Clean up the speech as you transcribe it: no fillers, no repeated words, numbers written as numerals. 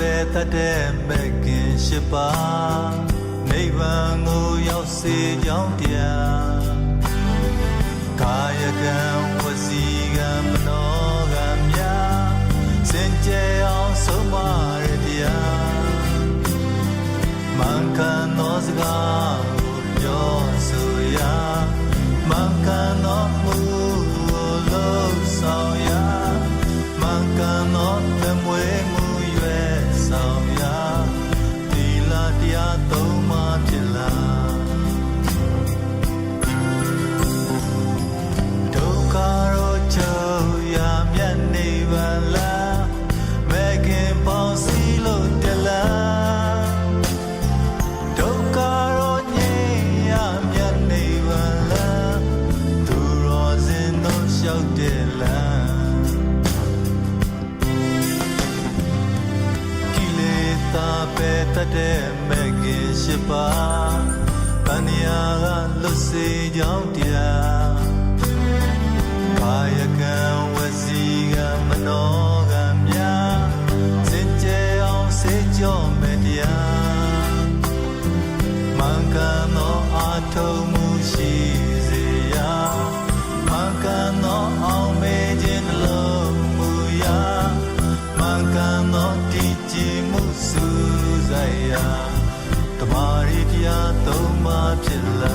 ပဲတတ်တဲ့မဲ့ခင်ရှိပါနိဗ္ဗာန်ကိုရောက်စေကြောင်းတရားကာယကံဝစီကံမနောကံများစင်ကြယ်အောင်ဆုံးမရတရားမှန်ကန်သောစကားကိုပြောဆိုရာမှန်ကန်သောမှုကိုလုပ်ဆောင်ရာမှန်ကန်သောသမွေမှုရွယ်ဆောင်ရာဒီလာတရားသုံးပါးဖြစ်လာဒုက္ခရောချုပ်ရာမြတ်နိဗ္ဗာန်လာမဲခင်ပေါင်းစည်းလို့တလားဒုက္ခရောငြိမ်းရာမြတ်နိဗ္ဗာန်လာသူရောစဉ်တို့လျှောက်တယ်လားကိလေသာပဲတတ်တဲ့မဲ့ခင်ရှိပါပဏ္ဏာကလွတ်စေကြောင်းတရားကာယကံဝစီကံမနောကံများစင်ကြယ်အောင်စေကြောမဲ့တရားမှန်ကန်သောအာထုံမှုရှိစေရာမှန်ကန်သောအောင်မေခြင်းနှလုံးမူရာမှန်ကန်သောတည်ကြည်မှုစူးစိုက်ရာတမာရီတရားသုံးပါးဖြစ်လာ